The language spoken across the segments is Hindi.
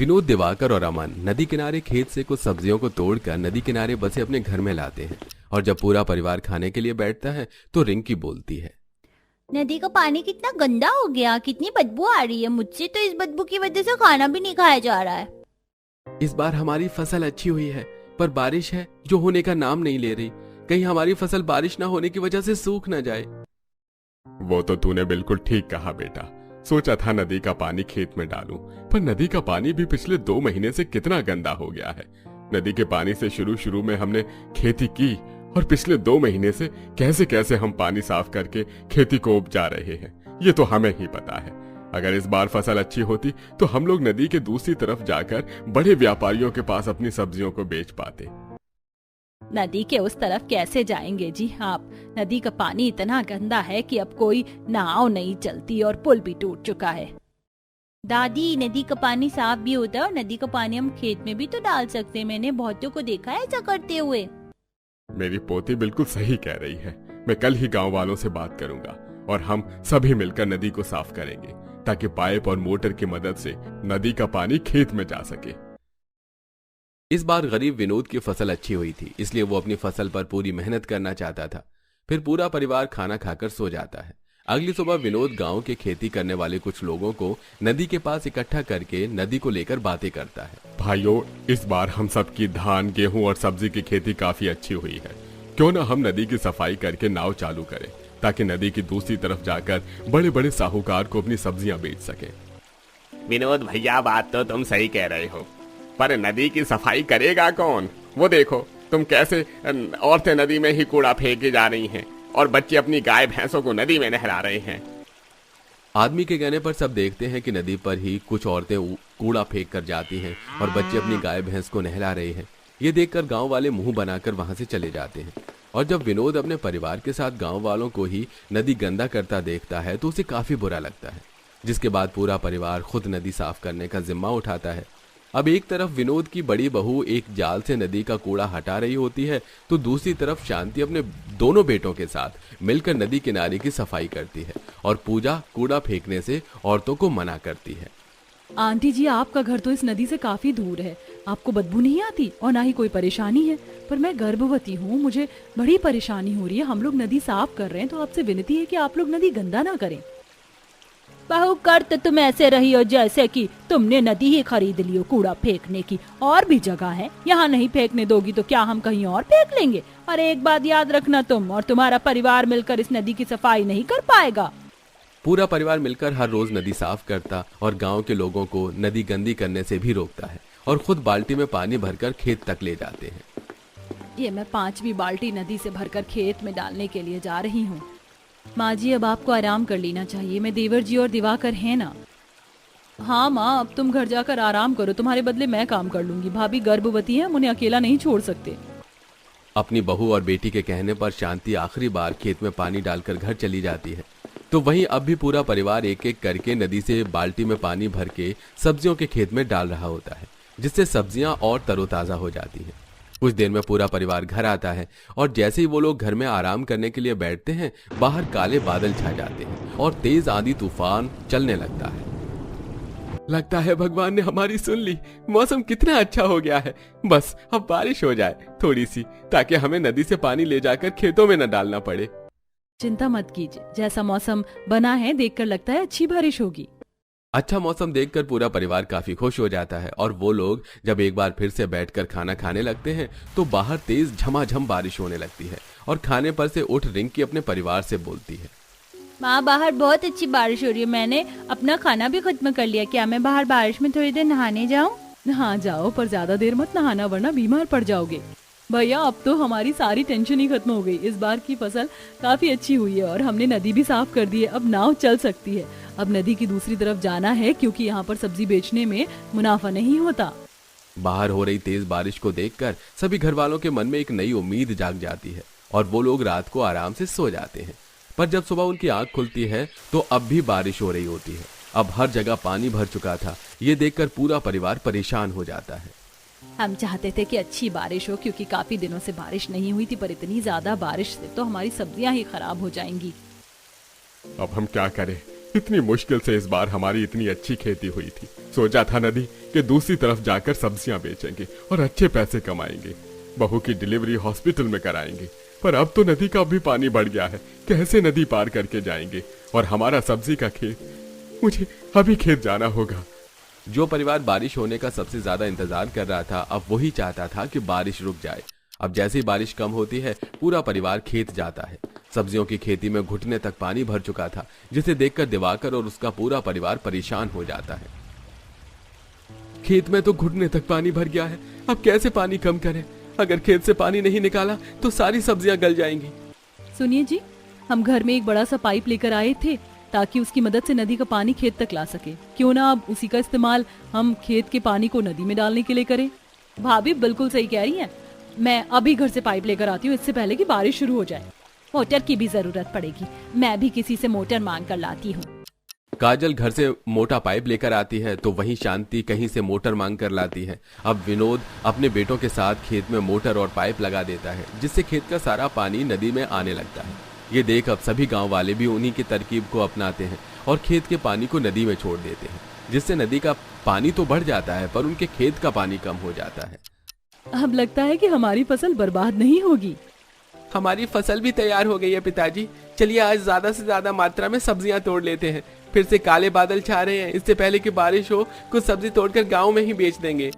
विनोद, दिवाकर और अमन नदी किनारे खेत से कुछ सब्जियों को तोड़कर नदी किनारे बसे अपने घर में लाते हैं। और जब पूरा परिवार खाने के लिए बैठता है तो रिंकी बोलती है, नदी का पानी कितना गंदा हो गया, कितनी बदबू आ रही है। मुझसे तो इस बदबू की वजह से खाना भी नहीं खाया जा रहा है। इस बार हमारी फसल अच्छी हुई है, पर बारिश है जो होने का नाम नहीं ले रही। कहीं हमारी फसल बारिश ना होने की वजह से सूख ना जाए। वो तो तूने बिल्कुल ठीक कहा बेटा। सोचा था नदी का पानी खेत में डालूं, पर नदी का पानी भी पिछले 2 महीने से कितना गंदा हो गया है। नदी के पानी से शुरू में हमने खेती की और पिछले 2 महीने से कैसे कैसे हम पानी साफ करके खेती को उपजा रहे हैं, ये तो हमें ही पता है। अगर इस बार फसल अच्छी होती तो हम लोग नदी के दूसरी तरफ जाकर बड़े व्यापारियों के पास अपनी सब्जियों को बेच पाते। नदी के उस तरफ कैसे जाएंगे जी आप? नदी का पानी इतना गंदा है कि अब कोई नाव नहीं चलती और पुल भी टूट चुका है। दादी, नदी का पानी साफ भी होता है और नदी का पानी हम खेत में भी तो डाल सकते हैं। मैंने बहुतों को देखा है ऐसा करते हुए। मेरी पोती बिल्कुल सही कह रही है। मैं कल ही गांव वालों से बात करूंगा और हम सभी मिलकर नदी को साफ करेंगे ताकि पाइप और मोटर की मदद से नदी का पानी खेत में जा सके। इस बार गरीब विनोद की फसल अच्छी हुई थी, इसलिए वो अपनी फसल पर पूरी मेहनत करना चाहता था। फिर पूरा परिवार खाना खाकर सो जाता है। अगली सुबह विनोद गांव के खेती करने वाले कुछ लोगों को नदी के पास इकट्ठा करके नदी को लेकर बातें करता है। भाइयों, इस बार हम सब की धान, गेहूं और सब्जी की खेती काफी अच्छी हुई है। क्यों ना हम नदी की सफाई करके नाव चालू करें ताकि नदी की दूसरी तरफ जाकर बड़े बड़े साहूकार को अपनी सब्जियां बेच सके। विनोद भैया, बात तो तुम सही कह रहे हो, पर नदी की सफाई करेगा कौन? वो देखो तुम कैसे औरतें नदी में ही कूड़ा फेंके जा रही हैं और बच्चे अपनी गाय भैंसों को नदी में नहला रहे हैं। आदमी के कहने पर सब देखते हैं कि नदी पर ही कुछ औरतें कूड़ा फेंक कर जाती हैं और बच्चे अपनी गाय भैंस को नहला रहे हैं। ये देखकर गांव वाले मुंह बनाकर वहां से चले जाते हैं। और जब विनोद अपने परिवार के साथ गांव वालों को ही नदी गंदा करता देखता है तो उसे काफी बुरा लगता है, जिसके बाद पूरा परिवार खुद नदी साफ करने का जिम्मा उठाता है। अब एक तरफ विनोद की बड़ी बहू एक जाल से नदी का कूड़ा हटा रही होती है तो दूसरी तरफ शांति अपने दोनों बेटों के साथ मिलकर नदी किनारे की सफाई करती है और पूजा कूड़ा फेंकने से औरतों को मना करती है। आंटी जी, आपका घर तो इस नदी से काफी दूर है, आपको बदबू नहीं आती और ना ही कोई परेशानी है, पर मैं गर्भवती हूँ, मुझे बड़ी परेशानी हो रही है। हम लोग नदी साफ कर रहे हैं तो आपसे विनती है कि आप लोग नदी गंदा ना करें। बहू, कर तो तुम ऐसे रही हो जैसे कि तुमने नदी ही खरीद ली हो कूड़ा फेंकने की। और भी जगह है, यहाँ नहीं फेंकने दोगी तो क्या हम कहीं और फेंक लेंगे? और एक बात याद रखना, तुम और तुम्हारा परिवार मिलकर इस नदी की सफाई नहीं कर पाएगा। पूरा परिवार मिलकर हर रोज नदी साफ करता और गांव के लोगों को नदी गंदी करने से भी रोकता है और खुद बाल्टी में पानी भरकर खेत तक ले जाते हैं। ये मैं 5वीं बाल्टी नदी से भरकर खेत में डालने के लिए जा रही हूँ। माँ जी, अब आपको आराम कर लेना चाहिए। मैं देवर जी और दिवाकर है ना। हाँ माँ, अब तुम घर जाकर आराम करो, तुम्हारे बदले मैं काम कर लूंगी। भाभी गर्भवती है, हम उन्हें अकेला नहीं छोड़ सकते। अपनी बहू और बेटी के कहने पर शांति आखिरी बार खेत में पानी डालकर घर चली जाती है। तो वहीं अब भी पूरा परिवार एक एक करके नदी से बाल्टी में पानी भर के सब्जियों के खेत में डाल रहा होता है, जिससे सब्जियां और तरोताजा हो जाती हैं। कुछ देर में पूरा परिवार घर आता है और जैसे ही वो लोग घर में आराम करने के लिए बैठते हैं, बाहर काले बादल छा जाते हैं और तेज आंधी तूफान चलने लगता है। लगता है भगवान ने हमारी सुन ली। मौसम कितना अच्छा हो गया है। बस अब बारिश हो जाए थोड़ी सी, ताकि हमें नदी से पानी ले जाकर खेतों में न डालना पड़े। चिंता मत कीजिए, जैसा मौसम बना है देखकर लगता है अच्छी बारिश होगी। अच्छा मौसम देखकर पूरा परिवार काफी खुश हो जाता है और वो लोग जब एक बार फिर से बैठकर खाना खाने लगते हैं तो बाहर तेज झमाझम बारिश होने लगती है और खाने पर से उठ रिंकी अपने परिवार से बोलती है, माँ, बाहर बहुत अच्छी बारिश हो रही है। मैंने अपना खाना भी खत्म कर लिया। क्या मैं बाहर बारिश में थोड़ी देर नहाने जाऊँ? हाँ जाओ, पर ज्यादा देर मत नहाना वरना बीमार पड़ जाओगे। भैया, अब तो हमारी सारी टेंशन ही खत्म हो गई। इस बार की फसल काफी अच्छी हुई है और हमने नदी भी साफ कर दी है। अब नाव चल सकती है। अब नदी की दूसरी तरफ जाना है क्योंकि यहाँ पर सब्जी बेचने में मुनाफा नहीं होता। बाहर हो रही तेज बारिश को देखकर सभी घर वालों के मन में एक नई उम्मीद जाग जाती है और वो लोग रात को आराम से सो जाते हैं। पर जब सुबह उनकी आंख खुलती है तो अब भी बारिश हो रही होती है। अब हर जगह पानी भर चुका था। ये देखकर पूरा परिवार परेशान हो जाता है। हम चाहते थे कि अच्छी बारिश हो क्योंकि काफी दिनों से बारिश नहीं हुई थी, पर इतनी ज्यादा बारिश से तो हमारी सब्जियां ही खराब हो जाएंगी। अब हम क्या करें? इतनी मुश्किल से इस बार हमारी इतनी अच्छी खेती हुई थी। सोचा था नदी के दूसरी तरफ जाकर सब्जियां बेचेंगे और अच्छे पैसे कमाएंगे, बहू की डिलीवरी हॉस्पिटल में कराएंगे। पर अब तो नदी का भी पानी बढ़ गया है, कैसे नदी पार करके जाएंगे? और हमारा सब्जी का खेत, मुझे अभी खेत जाना होगा। जो परिवार बारिश होने का सबसे ज्यादा इंतजार कर रहा था, अब वही चाहता था कि बारिश रुक जाए। अब जैसे ही बारिश कम होती है, पूरा परिवार खेत जाता है। सब्जियों की खेती में घुटने तक पानी भर चुका था, जिसे देखकर दिवाकर और उसका पूरा परिवार परेशान हो जाता है। खेत में तो घुटने तक पानी भर गया है, अब कैसे पानी कम करें? अगर खेत से पानी नहीं निकाला तो सारी सब्जियां गल जाएंगी। सुनिए जी, हम घर में एक बड़ा सा पाइप लेकर आए थे ताकि उसकी मदद से नदी का पानी खेत तक ला सके। क्यों ना अब उसी का इस्तेमाल हम खेत के पानी को नदी में डालने के लिए करें। भाभी बिल्कुल सही कह रही हैं। मैं अभी घर से पाइप लेकर आती हूँ, इससे पहले कि बारिश शुरू हो जाए। मोटर की भी जरूरत पड़ेगी, मैं भी किसी से मोटर मांग कर लाती हूँ। काजल घर से मोटा पाइप लेकर आती है तो वहीं शांति कहीं से मोटर मांग कर लाती है। अब विनोद अपने बेटों के साथ खेत में मोटर और पाइप लगा देता है, जिससे खेत का सारा पानी नदी में आने लगता है। ये देख अब सभी गांव वाले भी उन्हीं की तरकीब को अपनाते हैं और खेत के पानी को नदी में छोड़ देते हैं, जिससे नदी का पानी तो बढ़ जाता है पर उनके खेत का पानी कम हो जाता है। अब लगता है कि हमारी फसल बर्बाद नहीं होगी। हमारी फसल भी तैयार हो गई है पिताजी। चलिए आज ज्यादा से ज्यादा मात्रा में सब्जियां तोड़ लेते हैं। फिर से काले बादल छा रहे हैं, इससे पहले कि बारिश हो कुछ सब्जी तोड़कर गांव में ही बेच देंगे।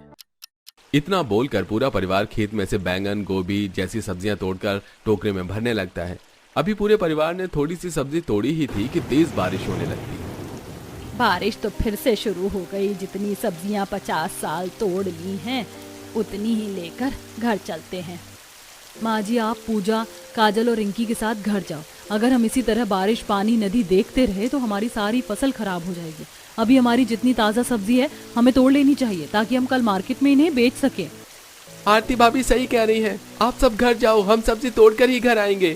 इतना बोलकर पूरा परिवार खेत में से बैंगन, गोभी जैसी सब्जियां तोड़कर टोकरे में भरने लगता है। अभी पूरे परिवार ने थोड़ी सी सब्जी तोड़ी ही थी कि तेज बारिश होने लगती है। बारिश तो फिर से शुरू हो गई। जितनी सब्जियां 50 साल तोड़ ली हैं, उतनी ही लेकर घर चलते हैं। माँ जी, आप पूजा, काजल और रिंकी के साथ घर जाओ। अगर हम इसी तरह बारिश, पानी, नदी देखते रहे तो हमारी सारी फसल खराब हो जाएगी। अभी हमारी जितनी ताज़ा सब्जी है हमें तोड़ लेनी चाहिए ताकि हम कल मार्केट में इन्हें बेच सकें। आरती भाभी सही कह रही हैं, आप सब घर जाओ, हम सब्जी तोड़कर ही घर आएंगे।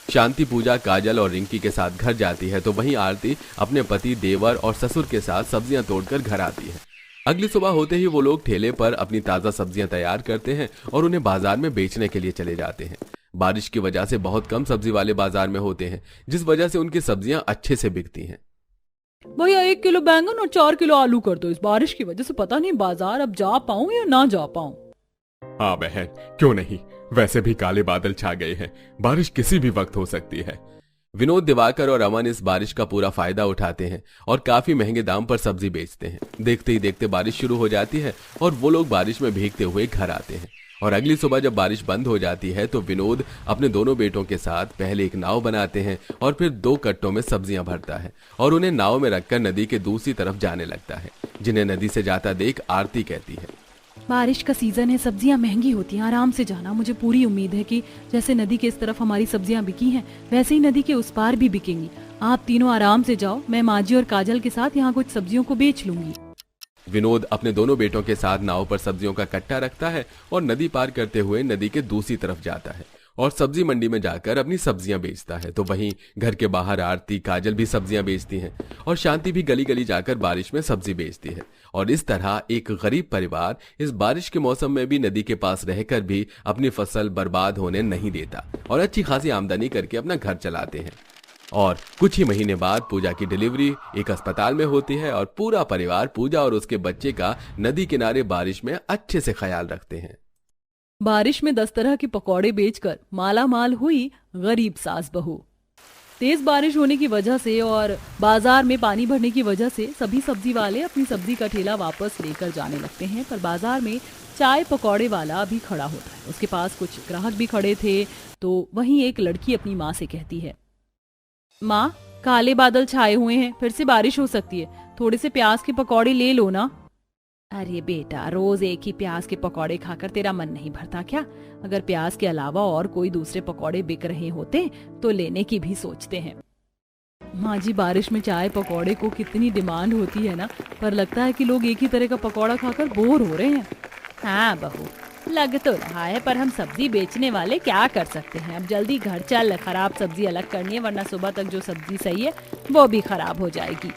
शांति, पूजा, काजल और रिंकी के साथ घर जाती है तो वहीं आरती अपने पति, देवर और ससुर के साथ सब्जियां तोड़कर घर आती है। अगली सुबह होते ही वो लोग ठेले पर अपनी ताज़ा सब्जियां तैयार करते हैं और उन्हें बाजार में बेचने के लिए चले जाते हैं। बारिश की वजह से बहुत कम सब्जी वाले बाजार में होते हैं, जिस वजह से उनकी सब्जियां अच्छे से बिकती हैं। भैया 1 किलो बैंगन और 4 किलो आलू कर दो। इस बारिश की वजह से पता नहीं बाजार अब जा पाऊं या ना जा पाऊं। हाँ बहन, क्यों नहीं, वैसे भी काले बादल छा गए हैं, बारिश किसी भी वक्त हो सकती है। विनोद, दिवाकर और अमन इस बारिश का पूरा फायदा उठाते हैं और काफी महंगे दाम पर सब्जी बेचते हैं। देखते ही देखते बारिश शुरू हो जाती है और वो लोग बारिश में भीगते हुए घर आते हैं। और अगली सुबह जब बारिश बंद हो जाती है तो विनोद अपने दोनों बेटों के साथ पहले एक नाव बनाते हैं और फिर 2 कट्टों में सब्जियां भरता है और उन्हें नाव में रखकर नदी के दूसरी तरफ जाने लगता है। जिन्हें नदी से जाता देख आरती कहती है, बारिश का सीजन है, सब्जियां महंगी होती हैं, आराम से जाना। मुझे पूरी उम्मीद है कि जैसे नदी के इस तरफ हमारी सब्जियां बिकी हैं, वैसे ही नदी के उस पार भी बिकेंगी। आप तीनों आराम से जाओ, मैं माजी और काजल के साथ यहाँ कुछ सब्जियों को बेच लूंगी। विनोद अपने दोनों बेटों के साथ नाव पर सब्जियों का कट्टा रखता है और नदी पार करते हुए नदी के दूसरी तरफ जाता है और सब्जी मंडी में जाकर अपनी सब्जियां बेचता है। तो वहीं घर के बाहर आरती, काजल भी सब्जियां बेचती हैं और शांति भी गली गली जाकर बारिश में सब्जी बेचती है। और इस तरह एक गरीब परिवार इस बारिश के मौसम में भी नदी के पास रहकर भी अपनी फसल बर्बाद होने नहीं देता और अच्छी खासी आमदनी करके अपना घर चलाते हैं। और कुछ ही महीने बाद पूजा की डिलीवरी एक अस्पताल में होती है और पूरा परिवार पूजा और उसके बच्चे का नदी किनारे बारिश में अच्छे से ख्याल रखते हैं। बारिश में 10 तरह के पकौड़े बेचकर माला माल हुई गरीब सास बहू। तेज बारिश होने की वजह से और बाजार में पानी भरने की वजह से सभी सब्जी वाले अपनी सब्जी का ठेला वापस लेकर जाने लगते हैं। पर बाजार में चाय पकौड़े वाला भी खड़ा होता है। उसके पास कुछ ग्राहक भी खड़े थे। तो वहीं एक लड़की अपनी माँ से कहती है, माँ, काले बादल छाए हुए हैं, फिर से बारिश हो सकती है, थोड़े से प्याज के पकौड़े ले लो ना। अरे बेटा, रोज एक ही प्याज के पकौड़े खाकर तेरा मन नहीं भरता क्या? अगर प्याज के अलावा और कोई दूसरे पकौड़े बिक रहे होते तो लेने की भी सोचते हैं। माँ जी, बारिश में चाय पकौड़े को कितनी डिमांड होती है ना, पर लगता है कि लोग एक ही तरह का पकौड़ा खाकर बोर हो रहे हैं। हाँ बहू, लग तो रहा है, पर हम सब्जी बेचने वाले क्या कर सकते हैं। अब जल्दी घर चल, खराब सब्जी अलग करनी है, वरना सुबह तक जो सब्जी सही है वो भी खराब हो जाएगी।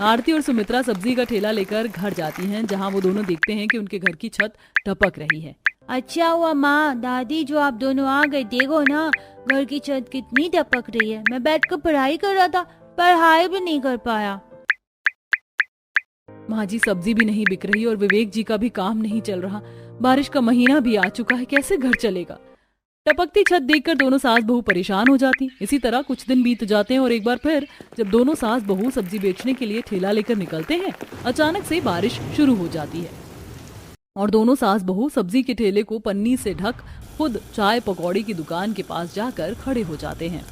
आरती और सुमित्रा सब्जी का ठेला लेकर घर जाती हैं, जहां वो दोनों देखते हैं कि उनके घर की छत टपक रही है। अच्छा हुआ माँ, दादी, जो आप दोनों आ गए। देखो ना, घर की छत कितनी टपक रही है। मैं बैठकर पढ़ाई कर रहा था, पढ़ाई भी नहीं कर पाया। माँ जी सब्जी भी नहीं बिक रही और विवेक जी का भी काम नहीं चल रहा। बारिश का महीना भी आ चुका है, कैसे घर चलेगा। टपकती छत देखकर दोनों सास बहू परेशान हो जाती। इसी तरह कुछ दिन बीत जाते हैं और एक बार फिर जब दोनों सास बहू सब्जी बेचने के लिए ठेला लेकर निकलते हैं, अचानक से बारिश शुरू हो जाती है और दोनों सास बहू सब्जी के ठेले को पन्नी से ढक खुद चाय पकौड़ी की दुकान के पास जाकर खड़े हो जाते हैं।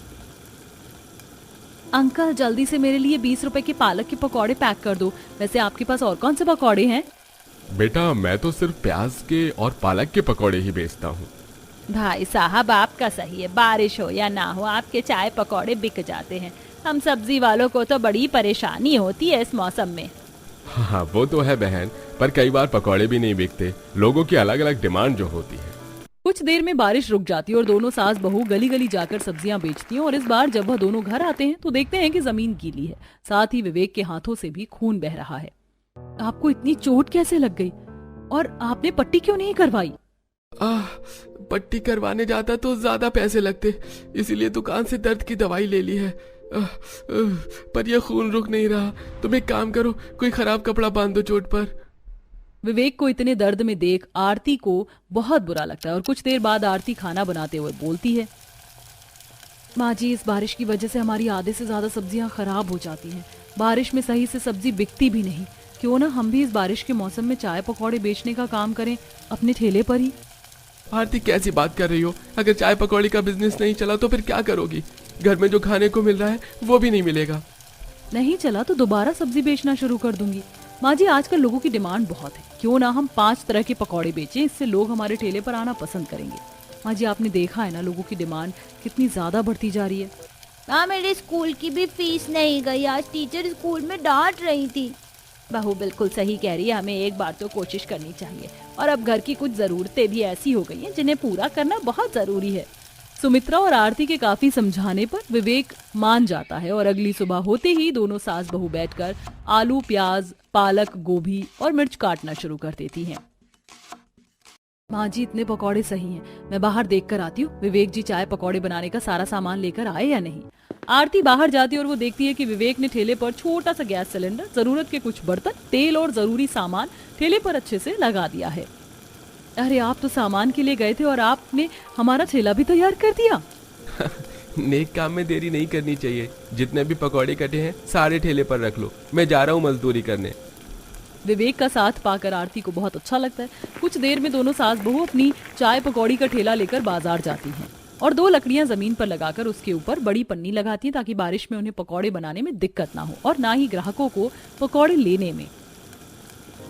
अंकल जल्दी से मेरे लिए 20 रुपए के पालक के पकौड़े पैक कर दो। वैसे आपके पास और कौन से पकौड़े हैं? बेटा मैं तो सिर्फ प्याज के और पालक के पकौड़े ही बेचता हूँ। भाई साहब आपका सही है, बारिश हो या ना हो आपके चाय पकौड़े बिक जाते हैं। हम सब्जी वालों को तो बड़ी परेशानी होती है इस मौसम में। हाँ वो तो है बहन, पर कई बार पकौड़े भी नहीं बिकते, लोगों की अलग अलग डिमांड जो होती है। कुछ देर में बारिश रुक जाती है और दोनों सास बहू गली गली जाकर सब्जियां बेचती हैं और इस बार जब वह दोनों घर आते हैं तो देखते हैं कि जमीन गीली है, साथ ही विवेक के हाथों से भी खून बह रहा है। आपको इतनी चोट कैसे लग गई और आपने पट्टी क्यों नहीं करवाई? पट्टी करवाने जाता तो ज्यादा पैसे लगते, इसीलिए दुकान से दर्द की दवाई ले ली है। पर यह खून रुक नहीं रहा। तुम एक काम करो, कोई खराब कपड़ा बांध दो चोट पर। विवेक को इतने दर्द में देख आरती को बहुत बुरा लगता है और कुछ देर बाद आरती खाना बनाते हुए बोलती है, माँ जी इस बारिश की वजह से हमारी आधे से ज्यादा सब्जियां खराब हो जाती हैं। बारिश में सही से सब्जी बिकती भी नहीं। क्यों ना हम भी इस बारिश के मौसम में चाय पकौड़े बेचने का काम करें अपने ठेले पर ही। आरती कैसी बात कर रही हो? अगर चाय पकौड़ी का बिजनेस नहीं चला तो फिर क्या करोगी? घर में जो खाने को मिल रहा है वो भी नहीं मिलेगा। नहीं चला तो दोबारा सब्जी बेचना शुरू कर दूंगी। माँ जी आजकल लोगों की डिमांड बहुत है, क्यों ना हम 5 तरह के पकौड़े बेचें, इससे लोग हमारे ठेले पर आना पसंद करेंगे। माँ जी आपने देखा है ना लोगों की डिमांड कितनी ज्यादा बढ़ती जा रही है। हाँ मेरे स्कूल की भी फीस नहीं गई, आज टीचर स्कूल में डांट रही थी। बहू बिल्कुल सही कह रही है, हमें एक बार तो कोशिश करनी चाहिए। और अब घर की कुछ जरूरतें भी ऐसी हो गई हैं जिन्हें पूरा करना बहुत जरूरी है। सुमित्रा और आरती के काफी समझाने पर विवेक मान जाता है और अगली सुबह होते ही दोनों सास बहू बैठकर आलू, प्याज, पालक, गोभी और मिर्च काटना शुरू कर देती हैं। माँ जी इतने पकौड़े सही हैं, मैं बाहर देख कर आती हूँ विवेक जी चाय पकौड़े बनाने का सारा सामान लेकर आए या नहीं। आरती बाहर जाती है और वो देखती है कि विवेक ने ठेले पर छोटा सा गैस सिलेंडर, जरूरत के कुछ बर्तन, तेल और जरूरी सामान ठेले पर अच्छे से लगा दिया है। अरे आप तो सामान के लिए गए थे और आपने हमारा ठेला भी तैयार कर दिया। नेक काम में देरी नहीं करनी चाहिए। जितने भी पकौड़े कटे हैं सारे ठेले पर रख लो, मैं जा रहा हूँ मजदूरी करने। विवेक का साथ पाकर आरती को बहुत अच्छा लगता है। कुछ देर में दोनों सास बहू अपनी चाय पकौड़ी का ठेला लेकर बाजार जाती हैं और 2 लकड़ियां जमीन पर लगाकर उसके ऊपर बड़ी पन्नी लगाती हैं ताकि बारिश में उन्हें पकौड़े बनाने में दिक्कत ना हो और ना ही ग्राहकों को पकौड़े लेने में।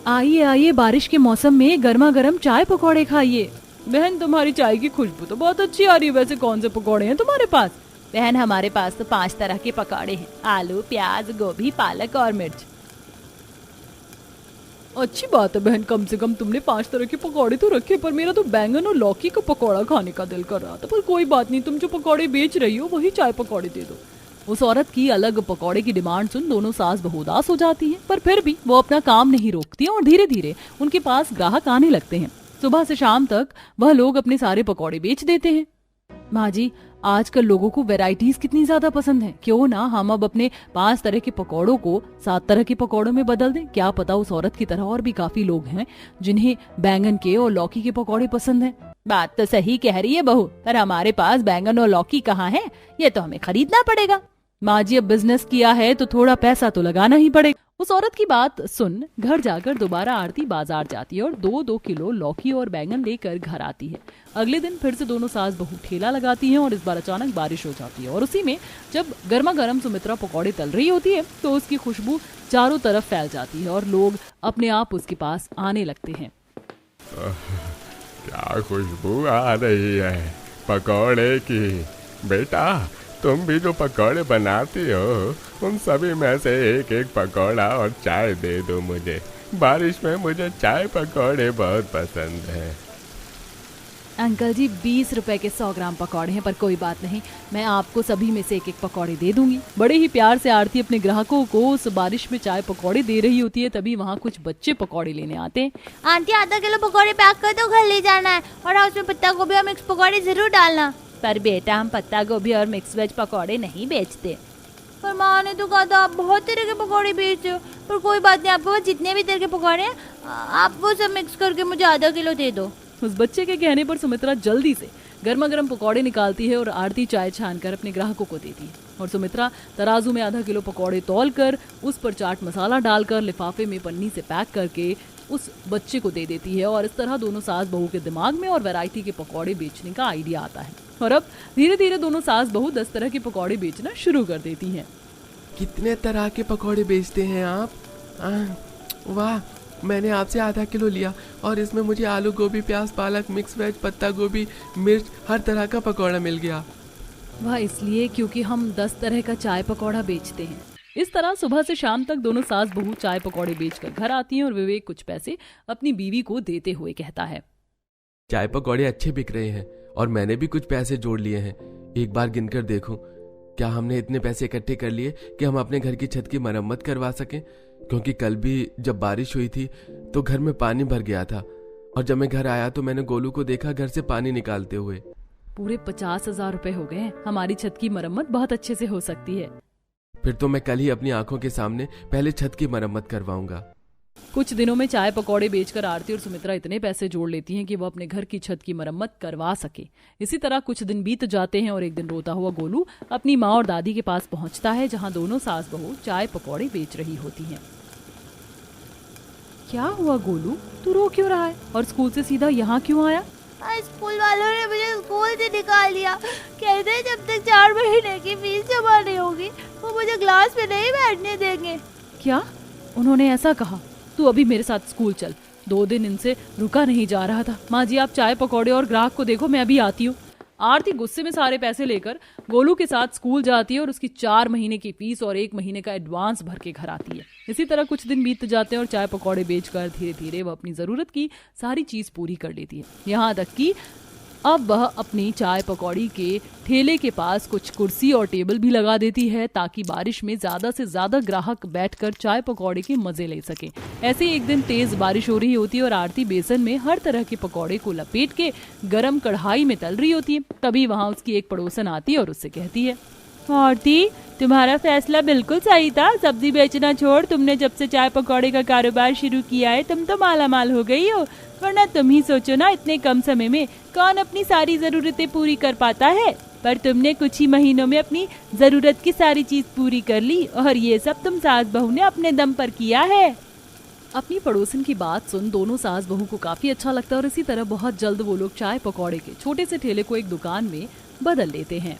आइए आइए बारिश के मौसम में गर्मा गर्म चाय पकौड़े खाइए। बहन तुम्हारी चाय की खुशबू तो बहुत अच्छी आ रही है, वैसे कौन से पकौड़े हैं तुम्हारे पास? बहन हमारे पास तो 5 तरह के पकौड़े हैं, आलू, प्याज, गोभी, पालक और मिर्च। अच्छी बात है बहन, कम से कम तुमने 5 तरह के पकौड़े तो रखे, पर मेरा तो बैंगन और लौकी का पकौड़ा खाने का दिल कर रहा था। पर कोई बात नहीं, तुम जो पकौड़े बेच रही हो वही चाय पकौड़े दे दो। उस औरत की अलग पकौड़े की डिमांड सुन दोनों सास बहू उदास हो जाती हैं, पर फिर भी वो अपना काम नहीं रोकती और धीरे धीरे उनके पास ग्राहक आने लगते हैं। सुबह से शाम तक वह लोग अपने सारे पकौड़े बेच देते हैं। माँ जी आजकल लोगों को वैरायटीज कितनी ज्यादा पसंद है, क्यों ना हम अब अपने 5 तरह के पकौड़ों को 7 तरह के पकौड़ों में बदल दें। क्या पता उस औरत की तरह और भी काफी लोग हैं जिन्हें बैंगन के और लौकी के पकौड़े पसंद हैं। बात तो सही कह रही है बहू, पर हमारे पास बैंगन और लौकी कहाँ है, ये तो हमें खरीदना पड़ेगा। माँ जी अब बिजनेस किया है तो थोड़ा पैसा तो लगाना ही पड़ेगा। उस औरत की बात सुन घर जाकर दोबारा आरती बाजार जाती है और 2-2 किलो लौकी और बैंगन लेकर घर आती है। अगले दिन फिर से दोनों सास बहू ठेला लगाती हैं और इस बार अचानक बारिश हो जाती है और उसी में जब गर्मा गर्म सुमित्रा पकौड़े तल रही होती है तो उसकी खुशबू चारों तरफ फैल जाती है और लोग अपने आप उसके पास आने लगते हैं। क्या खुशबू आ रही है पकौड़े की। बेटा तुम भी जो पकौड़े बनाती हो उन सभी में से एक एक पकौड़ा और चाय दे दो मुझे। बारिश में मुझे चाय पकौड़े बहुत पसंद है। अंकल जी 20 रुपए के 100 ग्राम पकौड़े हैं, पर कोई बात नहीं, मैं आपको सभी में से एक एक पकौड़े दे दूंगी। बड़े ही प्यार से आरती अपने ग्राहकों को उस बारिश में चाय पकौड़े दे रही होती है, तभी वहाँ कुछ बच्चे पकौड़े लेने आते हैं। आंटी आधा किलो पकौड़े पैक कर दो, घर ले जाना है, और उसमें पत्ता गोभी और मिक्स पकौड़े जरूर डालना। पर बेटा हम पत्ता गोभी और मिक्स वेज पकौड़े नहीं बेचते। पर माँ ने तो कहा था आप बहुत तरह के पकौड़े बेचते हो। पर कोई बात नहीं, आपके पास जितने भी तरह के पकौड़े हैं आप वो सब मिक्स करके मुझे आधा किलो दे दो। उस बच्चे के कहने पर सुमित्रा जल्दी से गर्मा गर्म पकौड़े निकालती है और आरती चाय छानकर अपने ग्राहकों को देती है। और सुमित्रा तराजू में आधा किलो पकौड़े तौल कर उस पर चाट मसाला डालकर लिफाफे में पन्नी से पैक करके उस बच्चे को दे देती है। और इस तरह दोनों सास बहू के दिमाग में और वैरायटी के पकौड़े बेचने का आइडिया आता है। और अब धीरे धीरे दोनों सास बहू 10 तरह के पकौड़े बेचना शुरू कर देती हैं। कितने तरह के पकौड़े बेचते हैं आप? वाह, मैंने आपसे आधा किलो लिया और इसमें मुझे आलू गोभी प्याज पालक मिक्स वेज पत्ता गोभी मिर्च हर तरह का पकौड़ा मिल गया। वह इसलिए क्योंकि हम 10 तरह का चाय पकौड़ा बेचते हैं। इस तरह सुबह से शाम तक दोनों सास बहू चाय पकौड़े बेचकर घर आती हैं और विवेक कुछ पैसे अपनी बीवी को देते हुए कहता है, चाय पकौड़े अच्छे बिक रहे हैं और मैंने भी कुछ पैसे जोड़ लिए हैं। एक बार गिनकर देखूं, क्या हमने इतने पैसे इकट्ठे कर लिए कि हम अपने घर की छत की मरम्मत करवा सकें? क्योंकि कल भी जब बारिश हुई थी तो घर में पानी भर गया था और जब मैं घर आया तो मैंने गोलू को देखा घर से पानी निकालते हुए। पूरे 50,000 रुपए हो गए। हमारी छत की मरम्मत बहुत अच्छे से हो सकती है। फिर तो मैं कल ही अपनी आंखों के सामने पहले छत की मरम्मत करवाऊंगा। कुछ दिनों में चाय पकौड़े बेचकर आरती और सुमित्रा इतने पैसे जोड़ लेती हैं कि वो अपने घर की छत की मरम्मत करवा सके। इसी तरह कुछ दिन बीत जाते हैं और एक दिन रोता हुआ गोलू अपनी माँ और दादी के पास पहुंचता है, जहां दोनों सास बहू चाय पकौड़े बेच रही होती हैं। क्या हुआ गोलू, तू रो क्यों रहा है और स्कूल से सीधा यहाँ क्यों आया? स्कूल वालों ने मुझे स्कूल से निकाल दिया। कहते हैं जब तक 4 महीने की फीस जमा नहीं होगी वो मुझे क्लास में नहीं बैठने देंगे। क्या उन्होंने ऐसा कहा? तू अभी मेरे साथ स्कूल चल। 2 दिन इनसे रुका नहीं जा रहा था। माँ जी आप चाय पकौड़े और ग्राहक को देखो, मैं अभी आती हूँ। आरती गुस्से में सारे पैसे लेकर गोलू के साथ स्कूल जाती है और उसकी 4 महीने की फीस और 1 महीने का एडवांस भर के घर आती है। इसी तरह कुछ दिन बीत जाते हैं और चाय पकौड़े बेचकर धीरे धीरे वह अपनी जरूरत की सारी चीज पूरी कर लेती है। यहाँ तक कि अब वह अपनी चाय पकौड़ी के ठेले के पास कुछ कुर्सी और टेबल भी लगा देती है ताकि बारिश में ज्यादा से ज्यादा ग्राहक बैठकर चाय पकौड़े के मजे ले सके। ऐसे ही एक दिन तेज बारिश हो रही होती है और आरती बेसन में हर तरह के पकौड़े को लपेट के गरम कढ़ाई में तल रही होती है। तभी वहाँ उसकी एक पड़ोसन आती है और उससे कहती है, आरती तुम्हारा फैसला बिल्कुल सही था। सब्जी बेचना छोड़ तुमने जब से चाय पकौड़े का कारोबार शुरू किया है तुम तो माला माल हो गई हो। वरना तुम ही सोचो ना, इतने कम समय में कौन अपनी सारी जरूरतें पूरी कर पाता है। पर तुमने कुछ ही महीनों में अपनी जरूरत की सारी चीज पूरी कर ली और ये सब तुम सास बहू ने अपने दम पर किया है। अपनी पड़ोसन की बात सुन दोनों सास बहू को काफी अच्छा लगता है और इसी तरह बहुत जल्द वो लोग चाय पकौड़े के छोटे से ठेले को एक दुकान में बदल लेते हैं।